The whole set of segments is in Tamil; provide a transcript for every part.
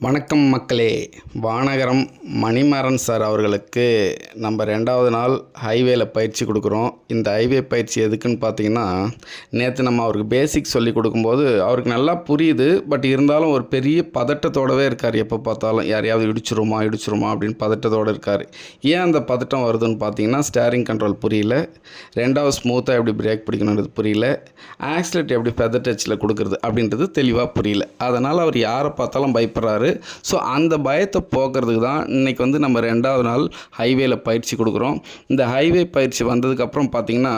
வணக்கம் மக்களே. வானகரம் மணிமாறன் சார் அவர்களுக்கு நம்ம 2வது நாள் ஹைவேல பயிற்சி கொடுக்குறோம். இந்த ஹைவே பயிற்சி எதுக்குன்னு பார்த்தீங்கன்னா, நேற்று நம்ம அவருக்கு பேசிக் சொல்லி கொடுக்கும்போது அவருக்கு நல்லா புரியுது. பட் இருந்தாலும் ஒரு பெரிய பதட்டத்தோடவே இருக்கார். எப்போ பார்த்தாலும் யாரையாவது இடிச்சிருமா அப்படின்னு பதட்டத்தோடு இருக்கார். ஏன் அந்த பதட்டம் வருதுன்னு பார்த்தீங்கன்னா, ஸ்டேரிங் கண்ட்ரோல் புரியல, 2வது ஸ்மூத்தாக எப்படி பிரேக் பிடிக்கணுன்றது புரியல, ஆக்சிலேட் எப்படி ஃபெதர் டச்சில் கொடுக்குறது அப்படின்றது தெளிவாக புரியல. அதனால் அவர் யாரை பார்த்தாலும் பயப்படுறாரு. ஸோ அந்த பயத்தை போக்குறதுக்கு தான் இன்றைக்கி வந்து நம்ம 2வது நாள் ஹைவேல பயிற்சி கொடுக்குறோம். இந்த ஹைவே பயிற்சி வந்ததுக்கப்புறம் பார்த்திங்கன்னா,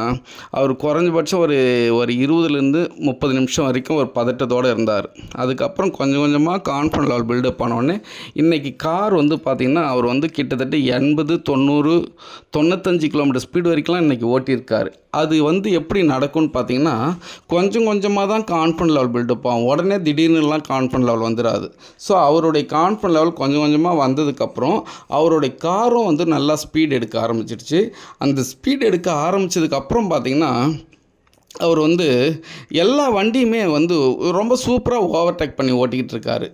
அவர் குறைஞ்சபட்சம் ஒரு 20லேருந்து 30 நிமிஷம் வரைக்கும் ஒரு பதட்டத்தோடு இருந்தார். அதுக்கப்புறம் கொஞ்சம் கொஞ்சமாக கான்ஃபிடன்ஸ் லெவல் பில்டப் பண்ணோடனே இன்றைக்கி கார் வந்து பார்த்திங்கன்னா, அவர் வந்து கிட்டத்தட்ட 80, 90, 95 கிலோமீட்டர் ஸ்பீடு வரைக்கும்லாம் இன்றைக்கி ஓட்டியிருக்காரு. அது வந்து எப்படி நடக்கும்னு பார்த்தீங்கன்னா, கொஞ்சம் கொஞ்சமாக தான் கான்ஃபிடன்ஸ் லெவல் பில்டப் ஆகும். உடனே திடீர்னுலாம் கான்ஃபிடன்ஸ் லெவல் வந்துடாது. ஸோ அவருடைய கான்ஃபிடன்ஸ் லெவல் கொஞ்சம் கொஞ்சமாக வந்ததுக்கப்புறம் அவருடைய காரும் வந்து நல்லா ஸ்பீட் எடுக்க ஆரம்பிச்சிடுச்சு. அந்த ஸ்பீட் எடுக்க ஆரம்பித்ததுக்கப்புறம் பார்த்திங்கன்னா, அவர் வந்து எல்லா வண்டியுமே வந்து ரொம்ப சூப்பராக ஓவர்டேக் பண்ணி ஓட்டிக்கிட்டு இருக்காரு.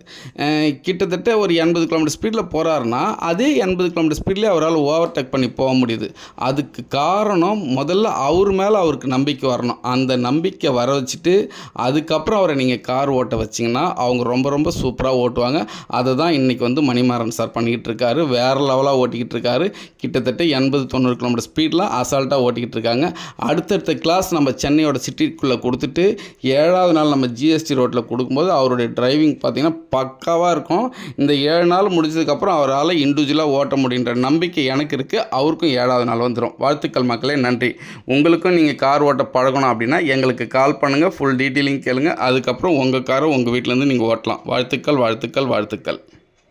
கிட்டத்தட்ட ஒரு 80 கிலோமீட்டர் ஸ்பீடில் போகிறாருன்னா, அதே 80 கிலோமீட்டர் ஸ்பீட்லேயே அவரால் ஓவர்டேக் பண்ணி போக முடியுது. அதுக்கு காரணம் முதல்ல அவர் மேலே அவருக்கு நம்பிக்கை வரணும். அந்த நம்பிக்கை வர வச்சுட்டு அதுக்கப்புறம் அவரை நீங்கள் கார் ஓட்ட வச்சிங்கன்னா அவங்க ரொம்ப ரொம்ப சூப்பராக ஓட்டுவாங்க. அதை தான் இன்றைக்கி வந்து மணிமாறன் சார் பண்ணிக்கிட்டு இருக்காரு. வேறு லெவலாக ஓட்டிக்கிட்டு இருக்காரு. கிட்டத்தட்ட 80, 90 கிலோமீட்டர் ஸ்பீட்லாம் அசால்ட்டாக ஓட்டிக்கிட்டு இருக்காங்க. அடுத்தடுத்த கிளாஸ் நம்ம சென்னையோட சிட்டிக்குள்ளே கொடுத்துட்டு 7வது நாள் நம்ம ஜிஎஸ்டி ரோட்டில் கொடுக்கும்போது அவருடைய டிரைவிங் பார்த்திங்கன்னா பக்காவாக இருக்கும். இந்த 7 நாள் முடிஞ்சதுக்கப்புறம் அவரால் இண்டிவிஜுவலாக ஓட்ட முடியுன்ற நம்பிக்கை எனக்கு இருக்குது. அவருக்கும் 7வது நாள் வந்துடும். வாழ்த்துக்கள் மக்களே, நன்றி. உங்களுக்கும் நீங்கள் கார் ஓட்ட பழகணும் அப்படின்னா எங்களுக்கு கால் பண்ணுங்கள், ஃபுல் டீட்டெயிலிங் கேளுங்க. அதுக்கப்புறம் உங்கள் காரை உங்கள் வீட்டிலேருந்து நீங்கள் ஓட்டலாம். வாழ்த்துக்கள்.